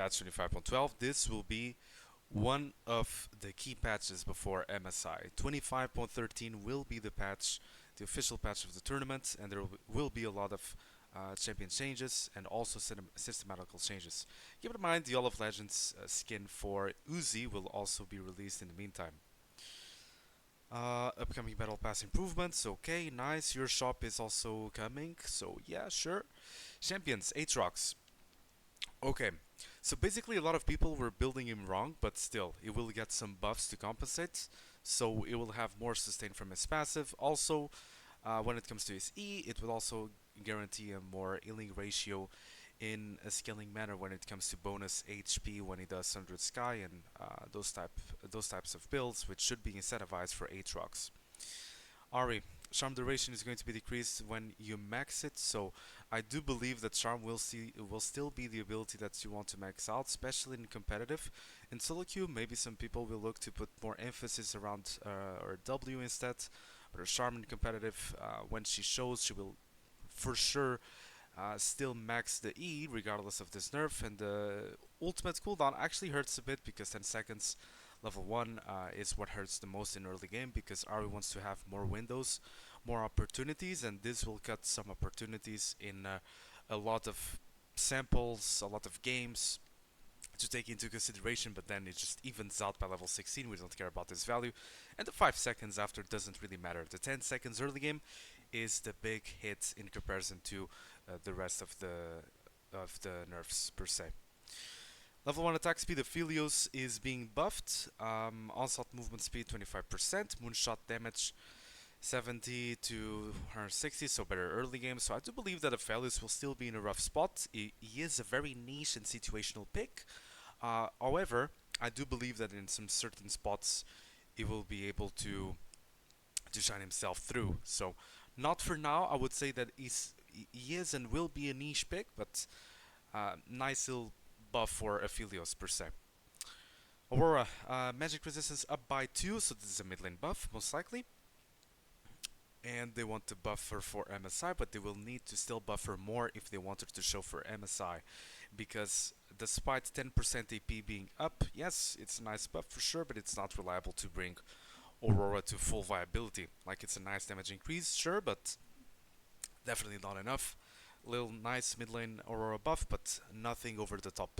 patch 25.12. This will be one of the key patches before MSI. 25.13 will be the patch, the official patch of the tournament, and there will be a lot of champion changes and also systematical changes. Keep in mind the All of Legends skin for Uzi will also be released in the meantime. Upcoming Battle Pass improvements, okay, nice. Your shop is also coming, so yeah, sure. Champions, Aatrox. Okay, so basically a lot of people were building him wrong, but still, it will get some buffs to compensate. So it will have more sustain from his passive. Also, when it comes to his E, it will also guarantee a more healing ratio in a scaling manner when it comes to bonus HP when he does 100 Sky and those types of builds, which should be incentivized for Aatrox. Ahri, charm duration is going to be decreased when you max it, so I do believe that charm will still be the ability that you want to max out, especially in competitive. In solo queue, maybe some people will look to put more emphasis around or W instead, but her charm in competitive, when she shows, she will for sure still max the E regardless of this nerf, and the ultimate cooldown actually hurts a bit because 10 seconds level 1 is what hurts the most in early game because Ahri wants to have more windows, more opportunities, and this will cut some opportunities in a lot of samples, a lot of games to take into consideration, but then it just evens out by level 16. We don't care about this value, and the 5 seconds after doesn't really matter. The 10 seconds early game is the big hit in comparison to the rest of the nerfs per se. Level 1 attack speed, Aphelios is being buffed. Onslaught movement speed 25%, moonshot damage 70 to 160, so better early game. So I do believe that Aphelios will still be in a rough spot. He is a very niche and situational pick. However, I do believe that in some certain spots he will be able to shine himself through. So not for now. I would say that he is and will be a niche pick, but nice little buff for Aphelios per se. Aurora, magic resistance up by 2, so this is a mid lane buff, most likely. And they want to buff her for MSI, but they will need to still buff her more if they want her to show for MSI. Because despite 10% AP being up, yes, it's a nice buff for sure, but it's not reliable to bring Aurora to full viability. Like, it's a nice damage increase, sure, but definitely not enough. Little nice mid lane Aurora buff, but nothing over the top.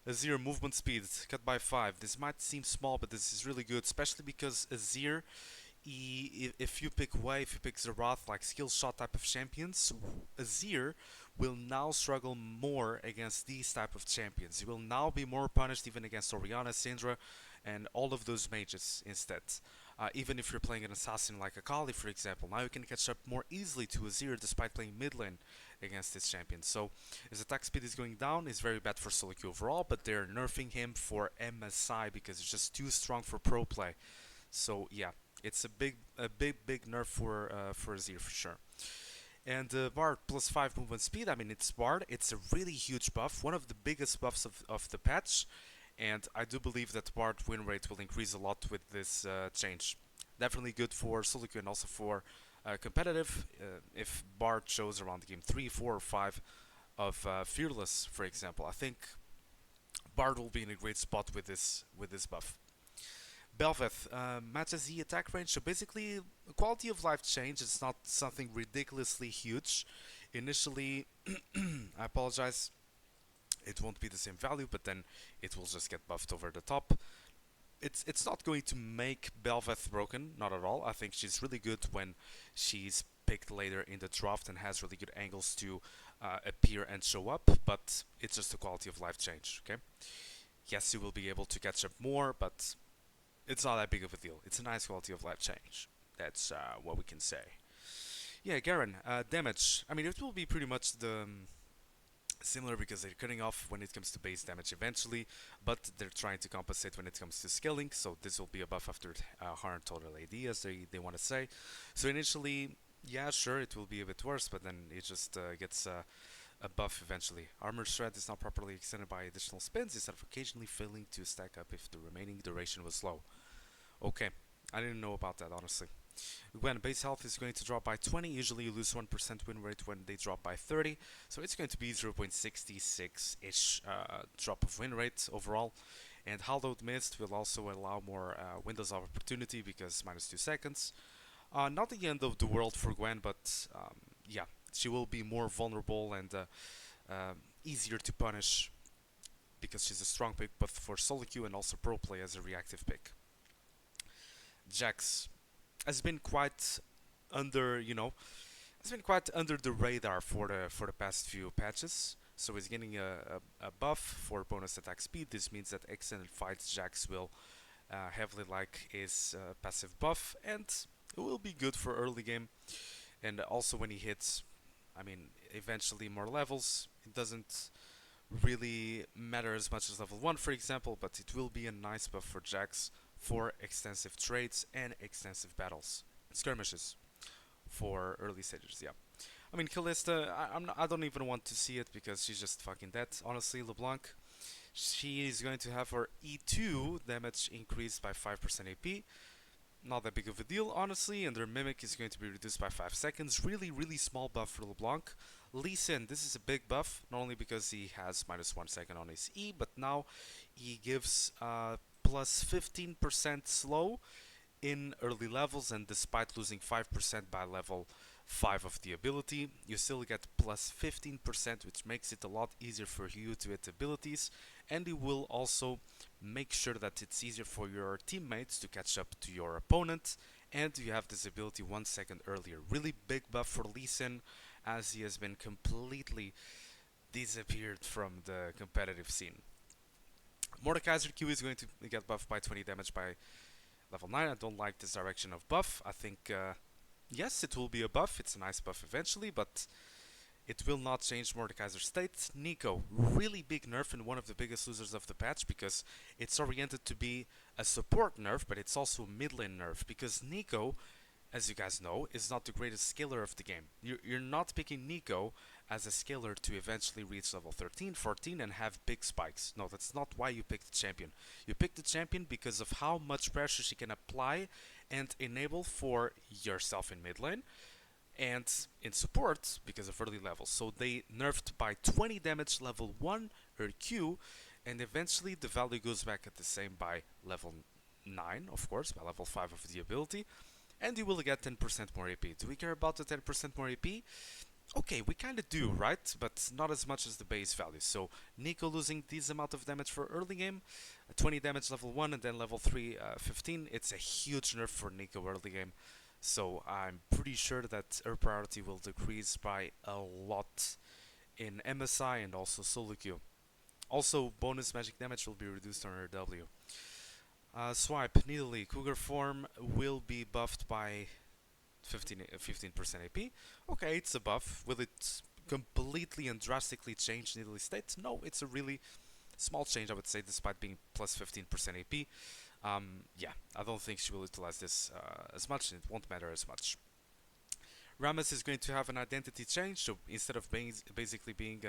Azir movement speed cut by 5. This might seem small, but this is really good, especially because Azir, if you pick Way, if you pick Zeroth, like skill shot type of champions, Azir will now struggle more against these type of champions. He will now be more punished even against Orianna, Syndra, and all of those mages instead. Even if you're playing an assassin like Akali, for example, now you can catch up more easily to Azir despite playing mid lane against this champion. So his attack speed is going down, is very bad for solo queue overall, but they're nerfing him for MSI because it's just too strong for pro play. So yeah, it's a big nerf for Azir for sure. And Bard plus 5 movement speed, I mean, it's Bard, it's a really huge buff, one of the biggest buffs of the patch, and I do believe that Bard win rate will increase a lot with this change. Definitely good for solo queue and also for competitive. If Bard shows around game 3, 4, or 5 of Fearless, for example, I think Bard will be in a great spot with this buff. Bel'Veth matches the attack range, so basically quality of life change. It's not something ridiculously huge. Initially, I apologize, it won't be the same value, but then it will just get buffed over the top. It's not going to make Bel'Veth broken, not at all. I think she's really good when she's picked later in the draft and has really good angles to appear and show up, but it's just a quality of life change, okay? Yes, you will be able to catch up more, but it's not that big of a deal. It's a nice quality of life change. That's what we can say. Yeah, Garen, damage. I mean, it will be pretty much the similar because they're cutting off when it comes to base damage eventually, but they're trying to compensate when it comes to scaling, so this will be a buff after 100 total AD, as they want to say. So initially, yeah, sure, it will be a bit worse, but then it just gets a buff eventually. Armor shred is not properly extended by additional spins instead of occasionally failing to stack up if the remaining duration was low. Okay, I didn't know about that, honestly. Gwen base health is going to drop by 20. Usually you lose 1% win rate when they drop by 30. So it's going to be 0.66-ish drop of win rate overall. And Hallowed Mist will also allow more windows of opportunity because minus 2 seconds. Not the end of the world for Gwen, but yeah, she will be more vulnerable and easier to punish because she's a strong pick both for solo queue and also pro play as a reactive pick. Jax has been quite under, has been quite under the radar for the past few patches. So he's getting a buff for bonus attack speed. This means that extended fights Jax will heavily like his passive buff, and it will be good for early game. And also when he hits, I mean, eventually more levels, it doesn't really matter as much as level 1, for example, but it will be a nice buff for Jax for extensive trades and extensive battles. Skirmishes for early stages, yeah. I mean, Kalista, I don't even want to see it because she's just fucking dead. Honestly, LeBlanc, she is going to have her E2 damage increased by 5% AP. Not that big of a deal, honestly, and her Mimic is going to be reduced by 5 seconds. Really, really small buff for LeBlanc. Lee Sin, this is a big buff, not only because he has minus 1 second on his E, but now he gives plus 15% slow in early levels, and despite losing 5% by level 5 of the ability, you still get plus 15%, which makes it a lot easier for you to hit abilities, and it will also make sure that it's easier for your teammates to catch up to your opponent, and you have this ability 1 second earlier. Really big buff for Lee Sin, as he has been completely disappeared from the competitive scene. Mordekaiser Q is going to get buffed by 20 damage by level 9. I don't like this direction of buff. I think, yes, it will be a buff. It's a nice buff eventually, but it will not change Mordekaiser's state. Neeko, really big nerf and one of the biggest losers of the patch because it's oriented to be a support nerf, but it's also a mid lane nerf because Neeko, as you guys know, is not the greatest scaler of the game. You're not picking Neeko as a scaler to eventually reach level 13, 14 and have big spikes. No, that's not why you picked the champion. You picked the champion because of how much pressure she can apply and enable for yourself in mid lane and in support because of early levels. So they nerfed by 20 damage level 1 her Q, and eventually the value goes back at the same by level 9, of course, by level 5 of the ability, and you will get 10% more AP. Do we care about the 10% more AP? Okay, we kinda do, right? But not as much as the base value. So Neeko losing this amount of damage for early game, 20 damage level 1 and then level 3, 15. It's a huge nerf for Neeko early game. So I'm pretty sure that her priority will decrease by a lot in MSI and also solo queue. Also, bonus magic damage will be reduced on her W. Swipe, Nidalee, Cougar form will be buffed by 15% AP. Okay, it's a buff. Will it completely and drastically change Nidalee's state? No, it's a really small change, I would say, despite being plus 15% AP. Yeah, I don't think she will utilize this as much, and it won't matter as much. Rammus is going to have an identity change, so instead of basically being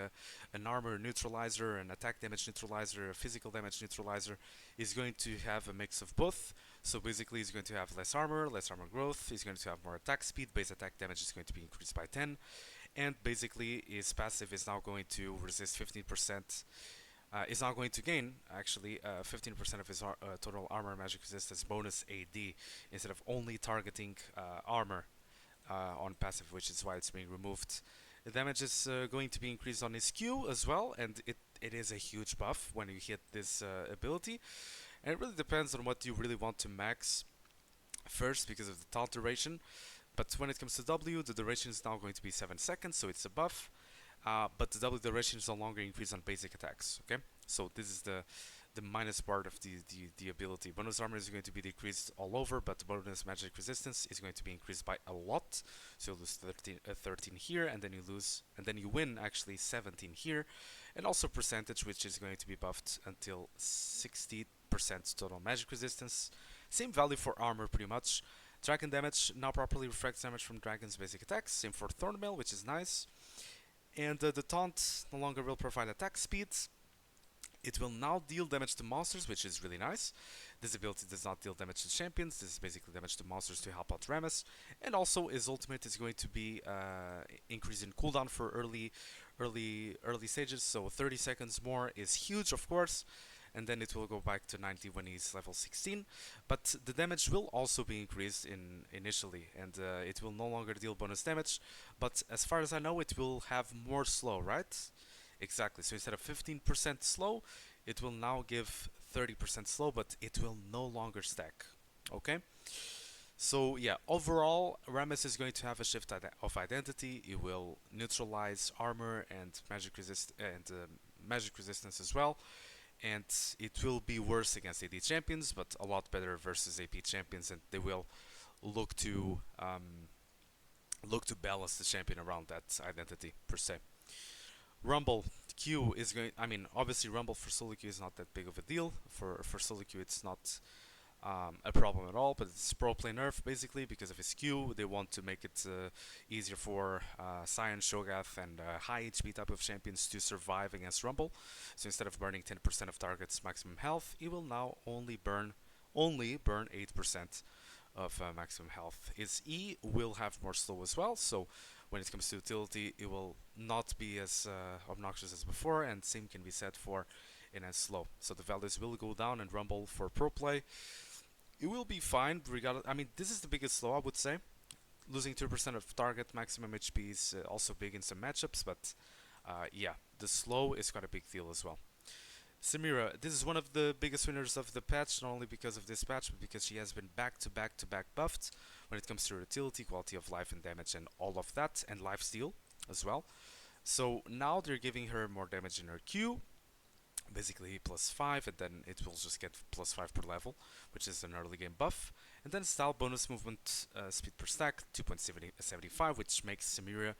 an armor neutralizer, an attack damage neutralizer, a physical damage neutralizer, he's going to have a mix of both. So basically he's going to have less armor growth, he's going to have more attack speed, base attack damage is going to be increased by 10, and basically his passive is now going to resist 15%. Is now going to gain, actually, 15% of his total armor magic resistance bonus AD, instead of only targeting armor on passive, which is why it's being removed. The damage is going to be increased on his Q as well, and it is a huge buff when you hit this ability. And it really depends on what you really want to max first because of the taunt duration. But when it comes to W, the duration is now going to be 7 seconds, so it's a buff. But the W duration is no longer increased on basic attacks, okay? So this is the minus part of the ability. Bonus armor is going to be decreased all over, but bonus magic resistance is going to be increased by a lot. So you lose 13 here, and then you win actually 17 here, and also percentage, which is going to be buffed until 60% total magic resistance. Same value for armor, pretty much. Dragon damage now properly reflects damage from dragon's basic attacks. Same for Thornmail, which is nice. And the taunt no longer will provide attack speed. It will now deal damage to monsters, which is really nice. This ability does not deal damage to champions. This is basically damage to monsters to help out Rammus. And also, his ultimate is going to be increase in cooldown for early stages. So 30 seconds more is huge, of course. And then it will go back to 90 when he's level 16. But the damage will also be increased initially, and it will no longer deal bonus damage. But as far as I know, it will have more slow, right? Exactly. So instead of 15% slow, it will now give 30% slow, but it will no longer stack. Okay? So yeah, overall, Rammus is going to have a shift of identity. It will neutralize armor and magic resistance as well, and it will be worse against AD champions, but a lot better versus AP champions, and they will look to look to balance the champion around that identity per se. Rumble Q is going. I mean, obviously, Rumble for solo queue is not that big of a deal. For solo queue, it's not a problem at all. But it's pro play nerf basically because of his Q. They want to make it easier for Sion, Shogath, and high HP type of champions to survive against Rumble. So instead of burning 10% of target's maximum health, he will now only burn 8% of maximum health. His E will have more slow as well. So when it comes to utility, it will not be as obnoxious as before, and same can be said for enhanced slow. So the values will go down and Rumble for pro play. It will be fine regardless. I mean, this is the biggest slow, I would say. Losing 2% of target maximum HP is also big in some matchups, but yeah, the slow is quite a big deal as well. Samira, this is one of the biggest winners of the patch, not only because of this patch, but because she has been back to back to back buffed when it comes to her utility, quality of life and damage and all of that, and lifesteal as well. So now they're giving her more damage in her Q, basically +5, and then it will just get +5 per level, which is an early game buff. And then style bonus movement speed per stack, 2.75, which makes Samira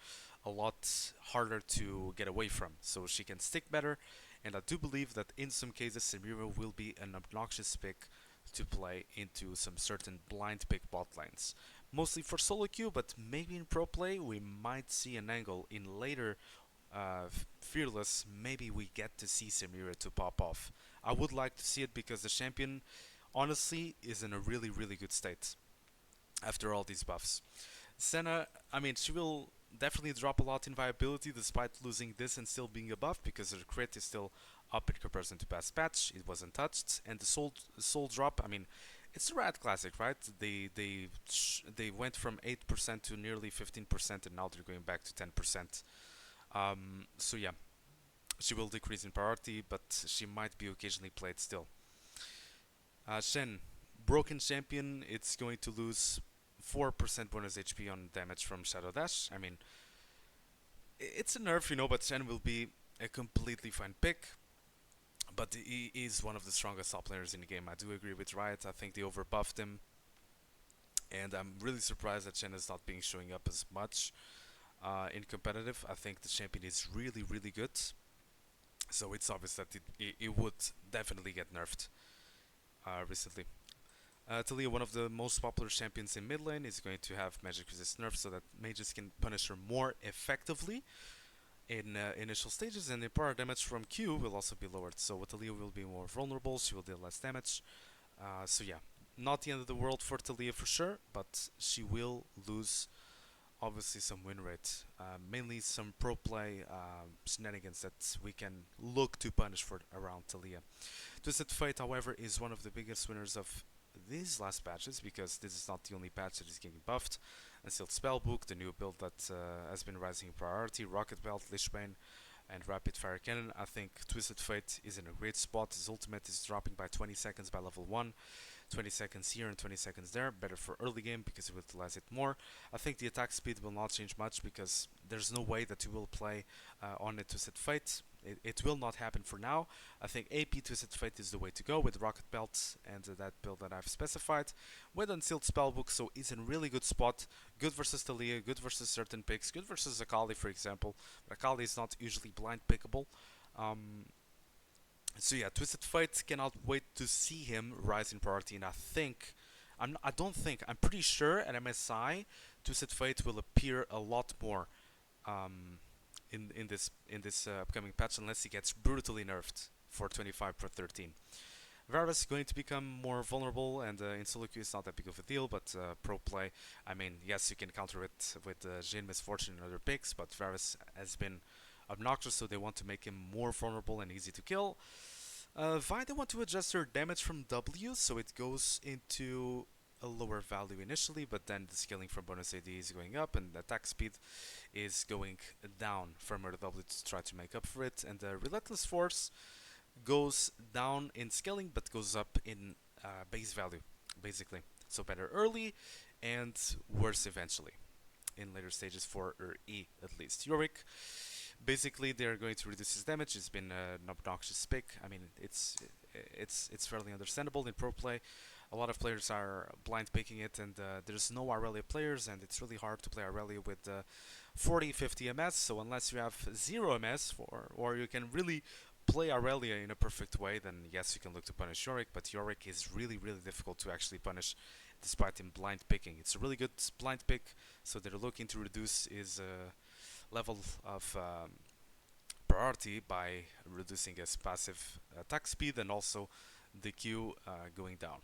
a lot harder to get away from, so she can stick better. And I do believe that in some cases Samira will be an obnoxious pick to play into some certain blind pick bot lanes. Mostly for solo queue, but maybe in pro play we might see an angle in later Fearless. Maybe we get to see Samira to pop off. I would like to see it because the champion honestly is in a really good state after all these buffs. Senna, I mean, she will definitely drop a lot in viability despite losing this and still being a buff because her crit is still up in comparison to past patch. It wasn't touched, and the soul drop. I mean, it's a Rat classic, right? They went from 8% to nearly 15%, and now they're going back to 10%. So yeah, she will decrease in priority, but she might be occasionally played still. Shen, broken champion. It's going to lose 4% bonus HP on damage from Shadow Dash. I mean, it's a nerf, but Shen will be a completely fine pick. But he is one of the strongest top laners in the game. I do agree with Riot. I think they overbuffed him. And I'm really surprised that Shen is not being showing up as much in competitive. I think the champion is really good. So it's obvious that it would definitely get nerfed recently. Taliyah, one of the most popular champions in mid lane, is going to have magic resist nerfs so that mages can punish her more effectively in initial stages, and the power damage from Q will also be lowered. So Taliyah will be more vulnerable, she will deal less damage. So yeah, not the end of the world for Taliyah for sure, but she will lose obviously some win rate, mainly some pro play shenanigans that we can look to punish for around Taliyah. Twisted Fate, however, is one of the biggest winners of these last patches because this is not the only patch that is getting buffed. Unsealed Spellbook, the new build that has been rising in priority, Rocket Belt, Lishbane, and Rapid Fire Cannon. I think Twisted Fate is in a great spot. His ultimate is dropping by 20 seconds by level 1. 20 seconds here and 20 seconds there, better for early game because you will utilize it more. I think the attack speed will not change much because there's no way that you will play on a Twisted Fate. It will not happen for now. I think AP Twisted Fate is the way to go with Rocket Belt and that build that I've specified. With Unsealed Spellbook, so it's in a really good spot. Good versus Taliyah, good versus certain picks, good versus Akali for example. But Akali is not usually blind pickable. So yeah, Twisted Fate, cannot wait to see him rise in priority, and I'm pretty sure at MSI, Twisted Fate will appear a lot more in this upcoming patch unless he gets brutally nerfed. for 25 per 13. Varus is going to become more vulnerable, and in solo queue it's not that big of a deal, but pro play, I mean, yes, you can counter it with Jhin Misfortune and other picks, but Varus has been obnoxious, so they want to make him more vulnerable and easy to kill. Vi, they want to adjust their damage from W, so it goes into a lower value initially, but then the scaling from bonus AD is going up, and the attack speed is going down from her W to try to make up for it, and the Relentless Force goes down in scaling but goes up in base value, basically. So better early and worse eventually in later stages for her E at least. Yorick, basically they're going to reduce his damage. It's been an obnoxious pick. I mean, it's fairly understandable in pro play. A lot of players are blind picking it, and there's no Aurelia players, and it's really hard to play Aurelia with 40, 50 MS. So unless you have 0 MS, or you can really play Aurelia in a perfect way, then yes, you can look to punish Yorick, but Yorick is really, really difficult to actually punish despite him blind picking. It's a really good blind pick, so they're looking to reduce his level of priority by reducing his passive attack speed and also the Q going down.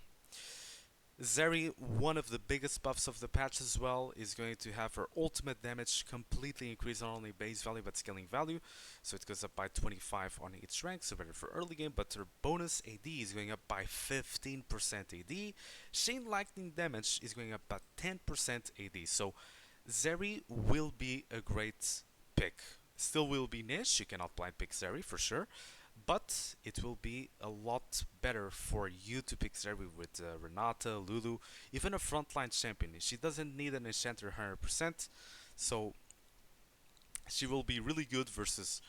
Zeri, one of the biggest buffs of the patch as well, is going to have her ultimate damage completely increase, not only base value but scaling value, so it goes up by 25 on each rank, so better for early game, but her bonus AD is going up by 15% AD. Chain Lightning damage is going up by 10% AD, so Zeri will be a great pick. Still will be niche, you cannot blind pick Zeri for sure, but it will be a lot better for you to pick Zeri with Renata, Lulu, even a frontline champion. She doesn't need an enchanter 100%, so she will be really good versus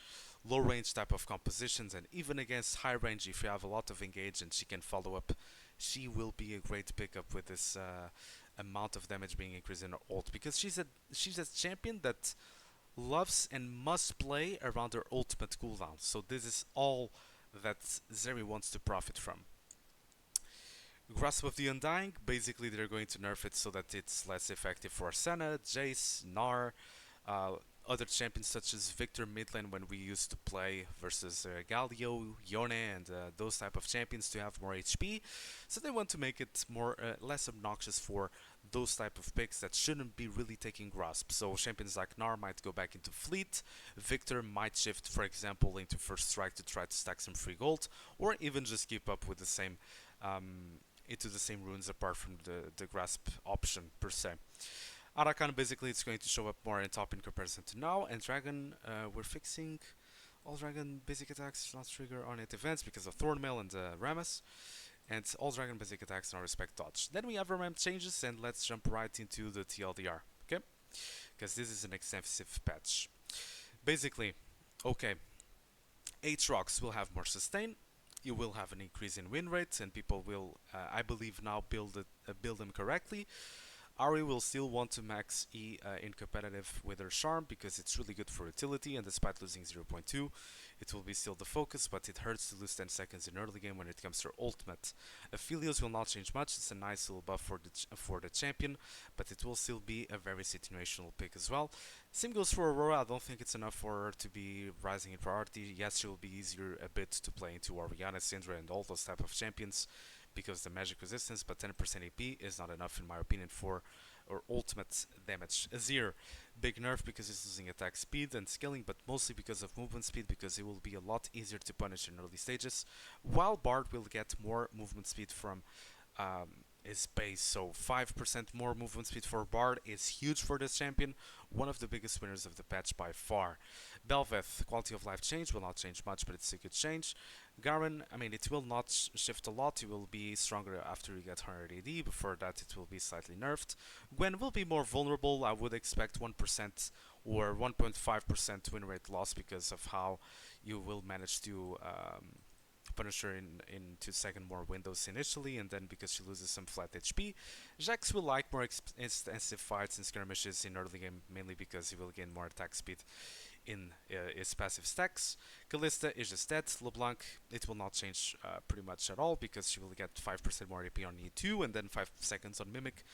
low range type of compositions, and even against high range if you have a lot of engage and she can follow up. She will be a great pickup with this amount of damage being increased in her ult, because she's a champion that loves and must play around her ultimate cooldown. So this is all that Zeri wants to profit from. Grasp of the Undying, basically they're going to nerf it so that it's less effective for Senna, Jace, Gnar, uh, other champions such as Victor midlane when we used to play versus Galio, Yone, and those type of champions to have more HP. So they want to make it more less obnoxious for those type of picks that shouldn't be really taking grasp. So champions like Gnar might go back into Fleet, Victor might shift, for example, into First Strike to try to stack some free gold, or even just keep up with the same into the same runes apart from the grasp option per se. Atakhan basically it's going to show up more in top in comparison to now, and Dragon we're fixing all Dragon basic attacks not trigger on it events because of Thornmail and Rammus, and all Dragon basic attacks now respect dodge. Then we have our ramp changes, and let's jump right into the TLDR, okay? Because this is an extensive patch. Basically, okay, Aatrox will have more sustain. You will have an increase in win rates, and people will, I believe, now build them correctly. Ahri will still want to max E in competitive with her Charm because it's really good for utility, and despite losing 0.2, it will be still the focus, but it hurts to lose 10 seconds in early game when it comes to her ultimate. Aphelios will not change much, it's a nice little buff for the champion, but it will still be a very situational pick as well. Same goes for Aurora. I don't think it's enough for her to be rising in priority. Yes, she will be easier a bit to play into Orianna, Syndra, and all those type of champions, because the magic resistance, but 10% AP is not enough in my opinion for our ultimate damage. Azir, big nerf because he's losing attack speed and scaling, but mostly because of movement speed, because it will be a lot easier to punish in early stages, while Bard will get more movement speed from his base, so 5% more movement speed for Bard is huge for this champion, one of the biggest winners of the patch by far. Bel'Veth, quality of life change, will not change much, but it's a good change. Garen, I mean, it will not shift a lot, it will be stronger after you get 100 AD, before that it will be slightly nerfed. Gwen will be more vulnerable, I would expect 1% or 1.5% win rate loss because of how you will manage to punish her into second more windows initially, and then because she loses some flat HP. Jax will like more extensive fights and skirmishes in early game, mainly because he will gain more attack speed in his passive stacks. Kalista is just dead. LeBlanc, it will not change pretty much at all because she will get 5% more AP on E2 and then 5 seconds on Mimic.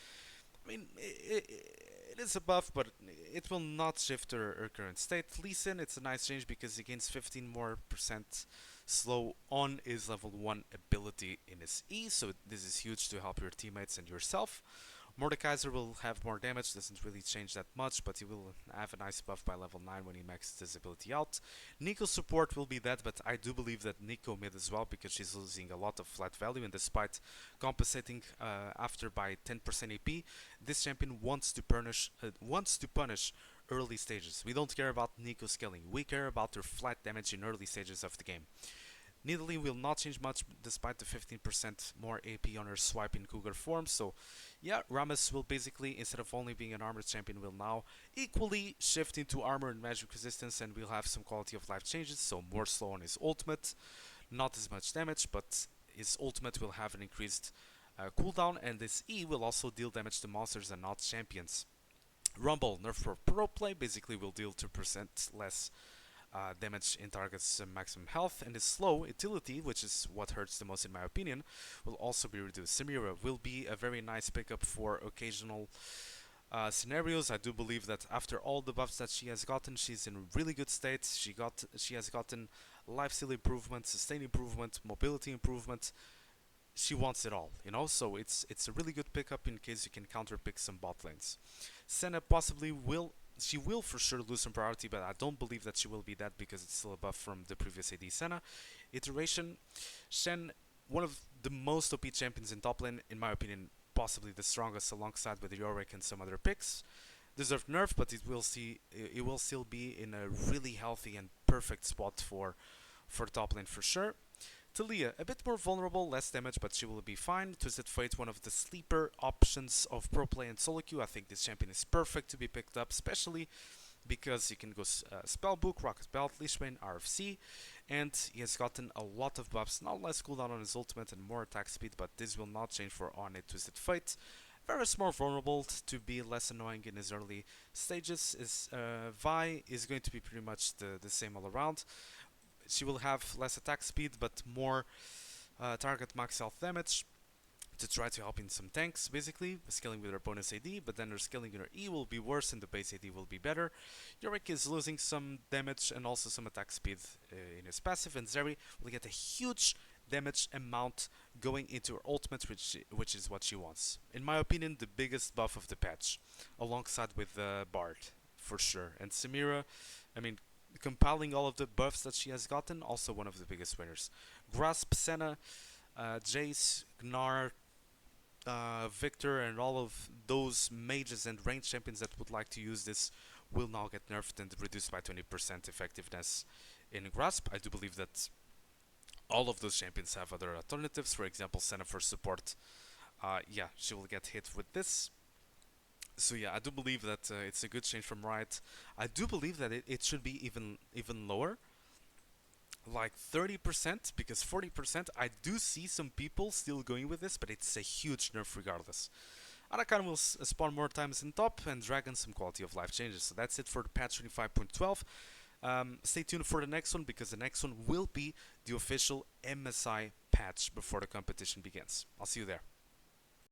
I mean, it is a buff, but it will not shift her current state. Lee Sin, it's a nice change because he gains 15 more percent Slow on is level 1 ability in his E, so this is huge to help your teammates and yourself. Mordekaiser will have more damage, doesn't really change that much, but he will have a nice buff by level 9 when he maxes his ability out. Neeko support will be dead, but I do believe that Neeko mid as well, because she's losing a lot of flat value, and despite compensating after by 10% AP, this champion wants to punish early stages. We don't care about Neeko scaling, we care about her flat damage in early stages of the game. Nidalee will not change much despite the 15% more AP on her swipe in Cougar form, so yeah, Rammus will basically, instead of only being an armored champion, will now equally shift into armor and magic resistance, and we'll have some quality of life changes, so more slow on his ultimate, not as much damage, but his ultimate will have an increased cooldown, and this E will also deal damage to monsters and not champions. Rumble, nerf for pro play, basically will deal 2% less damage in target's maximum health, and his slow utility, which is what hurts the most in my opinion, will also be reduced. Samira will be a very nice pickup for occasional scenarios. I do believe that after all the buffs that she has gotten, she's in really good state. She has gotten lifesteal improvement, sustain improvement, mobility improvement. She wants it all, you know, so it's a really good pickup in case you can counter pick some bot lanes. Senna possibly will for sure lose some priority, but I don't believe that she will be that because it's still a buff from the previous AD Senna iteration. Shen, one of the most OP champions in top lane, in my opinion, possibly the strongest alongside with Yorick and some other picks. Deserved nerf, but it will still be in a really healthy and perfect spot for top lane for sure. Taliyah, a bit more vulnerable, less damage, but she will be fine. Twisted Fate, one of the sleeper options of pro play and solo queue. I think this champion is perfect to be picked up, especially because he can go Spellbook, Rocket Belt, Leashbane, RFC, and he has gotten a lot of buffs, not less cooldown on his ultimate and more attack speed, but this will not change for on a Twisted Fate. Varus more vulnerable to be less annoying in his early stages. His Vi is going to be pretty much the same all around. She will have less attack speed, but more target max health damage to try to help in some tanks, basically, scaling with her bonus AD, but then her scaling in her E will be worse and the base AD will be better. Yorick is losing some damage and also some attack speed in his passive, and Zeri will get a huge damage amount going into her ultimate, which is what she wants. In my opinion, the biggest buff of the patch, alongside with Bard, for sure. And Samira, I mean, compiling all of the buffs that she has gotten, also one of the biggest winners. Grasp, Senna, Jace, Gnar, Victor, and all of those mages and range champions that would like to use this will now get nerfed and reduced by 20% effectiveness in Grasp. I do believe that all of those champions have other alternatives. For example, Senna for support, yeah, she will get hit with this. So yeah, I do believe that it's a good change from Riot. I do believe that it should be even lower, like 30%, because 40%, I do see some people still going with this, but it's a huge nerf regardless. Atakhan will spawn more times in top and Dragon some quality of life changes. So that's it for the patch 25.12. Stay tuned for the next one, because the next one will be the official MSI patch before the competition begins. I'll see you there.